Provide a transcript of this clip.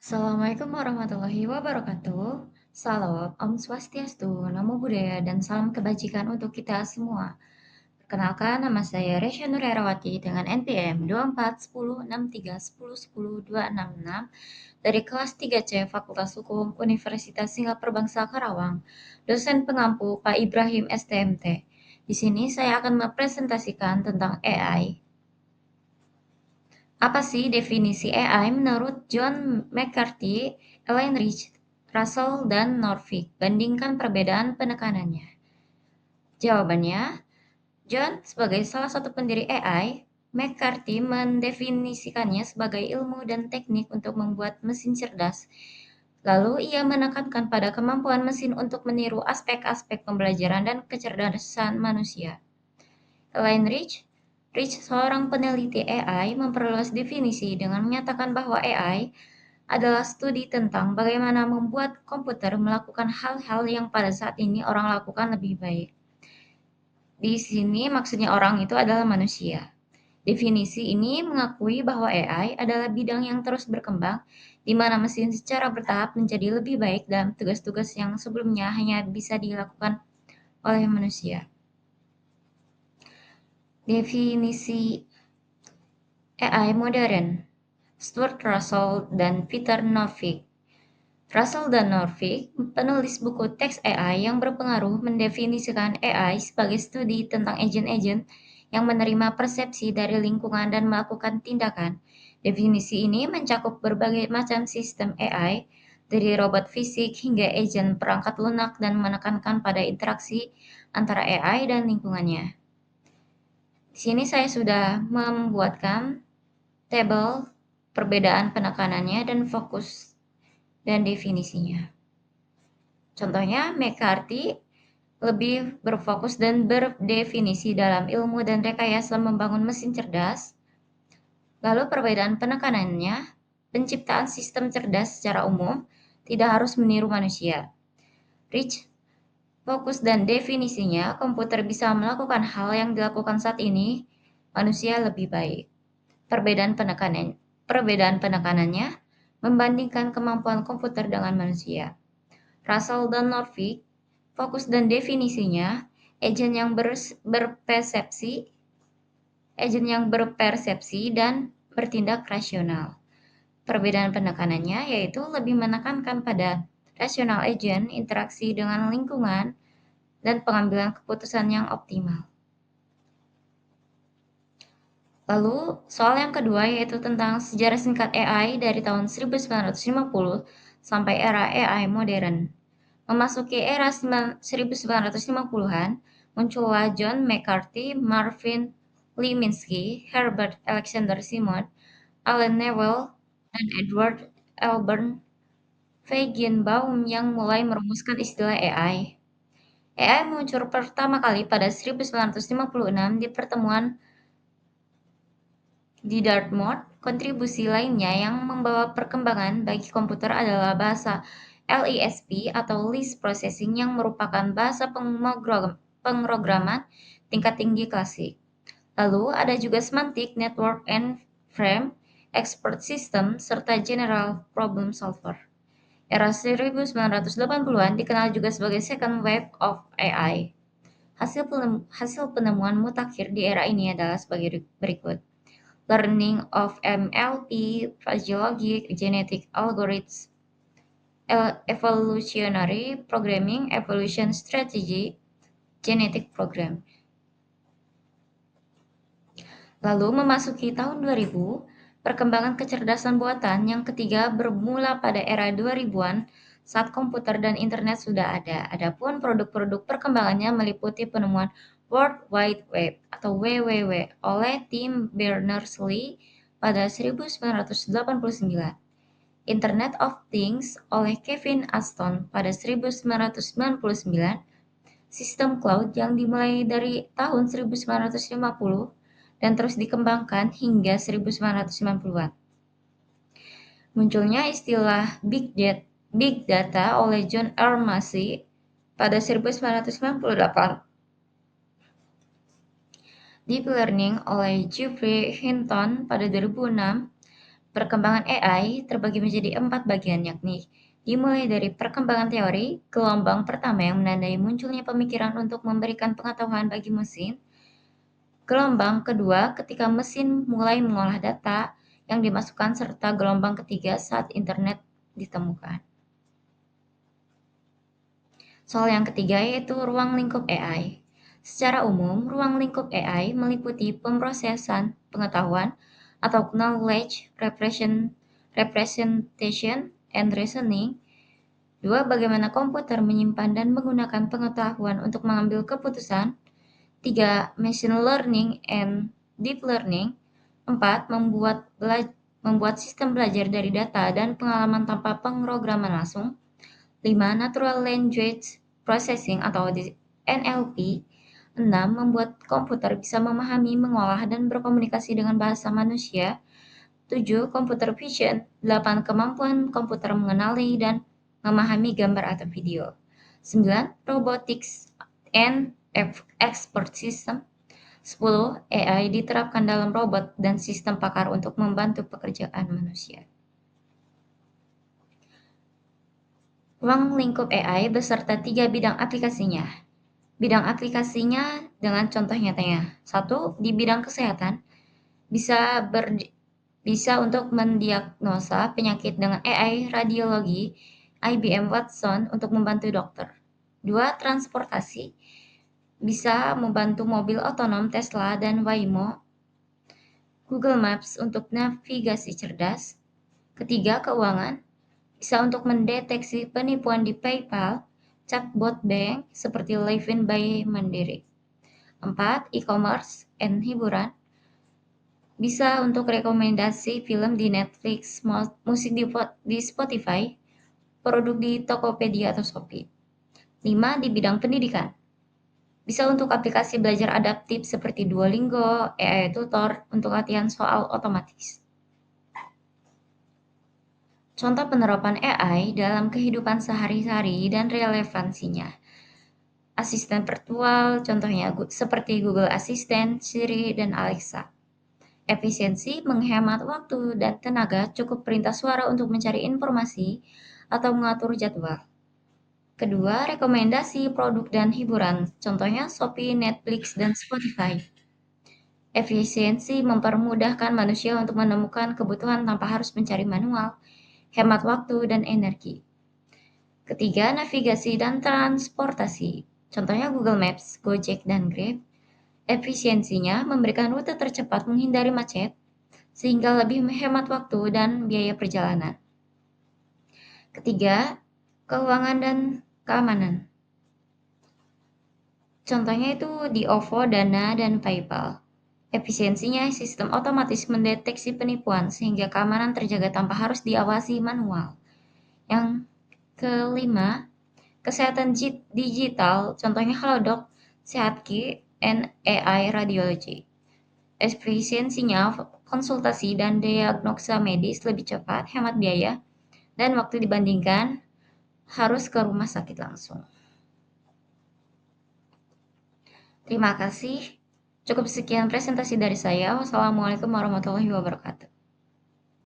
Assalamualaikum warahmatullahi wabarakatuh. Salam, Om Swastiastu, Namo Buddhaya, dan salam kebajikan untuk kita semua. Perkenalkan, nama saya Resya Nurherawati dengan NPM 241063101026 dari kelas 3C Fakultas Hukum Universitas Singapura Bangsa Karawang, dosen pengampu Pak Ibrahim STMT. Di sini saya akan mempresentasikan tentang AI. Apa sih definisi AI menurut John McCarthy, Ellen Rich, Russell, dan Norvig? Bandingkan perbedaan penekanannya. Jawabannya, John sebagai salah satu pendiri AI, McCarthy mendefinisikannya sebagai ilmu dan teknik untuk membuat mesin cerdas. Lalu ia menekankan pada kemampuan mesin untuk meniru aspek-aspek pembelajaran dan kecerdasan manusia. Elaine Rich, seorang peneliti AI, memperluas definisi dengan menyatakan bahwa AI adalah studi tentang bagaimana membuat komputer melakukan hal-hal yang pada saat ini orang lakukan lebih baik. Di sini maksudnya orang itu adalah manusia. Definisi ini mengakui bahwa AI adalah bidang yang terus berkembang, di mana mesin secara bertahap menjadi lebih baik dalam tugas-tugas yang sebelumnya hanya bisa dilakukan oleh manusia. Definisi AI modern, Stuart Russell dan Peter Norvig. Russell dan Norvig, penulis buku teks AI yang berpengaruh, mendefinisikan AI sebagai studi tentang agen-agen yang menerima persepsi dari lingkungan dan melakukan tindakan. Definisi ini mencakup berbagai macam sistem AI, dari robot fisik hingga agen perangkat lunak, dan menekankan pada interaksi antara AI dan lingkungannya. Di sini saya sudah membuatkan tabel perbedaan penekanannya dan fokus dan definisinya. Contohnya, McCarthy lebih berfokus dan berdefinisi dalam ilmu dan rekayasa membangun mesin cerdas. Lalu perbedaan penekanannya, penciptaan sistem cerdas secara umum tidak harus meniru manusia. Rich, fokus dan definisinya, komputer bisa melakukan hal yang dilakukan saat ini manusia lebih baik. Perbedaan penekanannya membandingkan kemampuan komputer dengan manusia. Russell dan Norvig, fokus dan definisinya, agen yang berpersepsi dan bertindak rasional. Perbedaan penekanannya yaitu lebih menekankan pada rasional agen, interaksi dengan lingkungan, dan pengambilan keputusan yang optimal. Lalu, soal yang kedua yaitu tentang sejarah singkat AI dari tahun 1950 sampai era AI modern. Memasuki era 1950-an, muncullah John McCarthy, Marvin Minsky, Herbert Alexander Simon, Alan Newell, dan Edward Elburn Feigenbaum yang mulai merumuskan istilah AI. AI muncul pertama kali pada 1956 di pertemuan di Dartmouth. Kontribusi lainnya yang membawa perkembangan bagi komputer adalah bahasa LISP atau List Processing yang merupakan bahasa pemrograman tingkat tinggi klasik. Lalu ada juga Semantic Network and Frame Expert System serta General Problem Solver. Era 1980-an dikenal juga sebagai Second Wave of AI. Hasil penemuan mutakhir di era ini adalah sebagai berikut. Learning of MLP, Physiologic Genetic Algorithms, Evolutionary Programming, Evolution Strategy, Genetic Program. Lalu memasuki tahun 2000, perkembangan kecerdasan buatan yang ketiga bermula pada era 2000-an saat komputer dan internet sudah ada. Adapun produk-produk perkembangannya meliputi penemuan World Wide Web atau WWW oleh Tim Berners-Lee pada 1989, Internet of Things oleh Kevin Ashton pada 1999, sistem cloud yang dimulai dari tahun 1950 dan terus dikembangkan hingga 1990-an. Munculnya istilah Big Data oleh John R. Massey pada 1998. Deep Learning oleh Geoffrey Hinton pada 2006, Perkembangan AI terbagi menjadi 4 bagian, yakni dimulai dari perkembangan teori, gelombang pertama yang menandai munculnya pemikiran untuk memberikan pengetahuan bagi mesin. Gelombang kedua ketika mesin mulai mengolah data yang dimasukkan, serta gelombang ketiga saat internet ditemukan. Soal yang ketiga yaitu ruang lingkup AI. Secara umum, ruang lingkup AI meliputi pemrosesan pengetahuan atau knowledge representation and reasoning. Dua, bagaimana komputer menyimpan dan menggunakan pengetahuan untuk mengambil keputusan. Tiga, machine learning and deep learning. Empat, membuat sistem belajar dari data dan pengalaman tanpa pemrograman langsung. 5. Natural Language Processing atau NLP. 6. Membuat komputer bisa memahami, mengolah, dan berkomunikasi dengan bahasa manusia. 7. Computer Vision. 8. Kemampuan komputer mengenali dan memahami gambar atau video. 9. Robotics and Expert System. 10. AI diterapkan dalam robot dan sistem pakar untuk membantu pekerjaan manusia. Ruang lingkup AI beserta 3 bidang aplikasinya. Bidang aplikasinya dengan contoh nyatanya. 1. Di bidang kesehatan, bisa untuk mendiagnosa penyakit dengan AI radiologi IBM Watson untuk membantu dokter. 2. Transportasi, bisa membantu mobil otonom Tesla dan Waymo. Google Maps untuk navigasi cerdas. Ketiga, keuangan, bisa untuk mendeteksi penipuan di PayPal, chatbot bank seperti Livin by Mandiri. 4. E-commerce and hiburan, bisa untuk rekomendasi film di Netflix, musik di Spotify, produk di Tokopedia atau Shopee. 5. Di bidang pendidikan, bisa untuk aplikasi belajar adaptif seperti Duolingo, AI Tutor untuk latihan soal otomatis. Contoh penerapan AI dalam kehidupan sehari-hari dan relevansinya. Asisten virtual, contohnya seperti Google Assistant, Siri, dan Alexa. Efisiensi, menghemat waktu dan tenaga, cukup perintah suara untuk mencari informasi atau mengatur jadwal. Kedua, rekomendasi produk dan hiburan, contohnya Shopee, Netflix, dan Spotify. Efisiensi, mempermudahkan manusia untuk menemukan kebutuhan tanpa harus mencari manual, hemat waktu dan energi. Ketiga, navigasi dan transportasi, contohnya Google Maps, Gojek, dan Grab. Efisiensinya memberikan rute tercepat menghindari macet, sehingga lebih menghemat waktu dan biaya perjalanan. Ketiga, keuangan dan keamanan. Contohnya itu di OVO, Dana, dan PayPal. Efisiensinya, sistem otomatis mendeteksi penipuan sehingga keamanan terjaga tanpa harus diawasi manual. Yang kelima, kesehatan digital, contohnya Halodoc, Sehatki, and AI Radiology. Efisiensinya, konsultasi dan diagnosa medis lebih cepat, hemat biaya, dan waktu dibandingkan harus ke rumah sakit langsung. Terima kasih. Cukup sekian presentasi dari saya. Wassalamualaikum warahmatullahi wabarakatuh.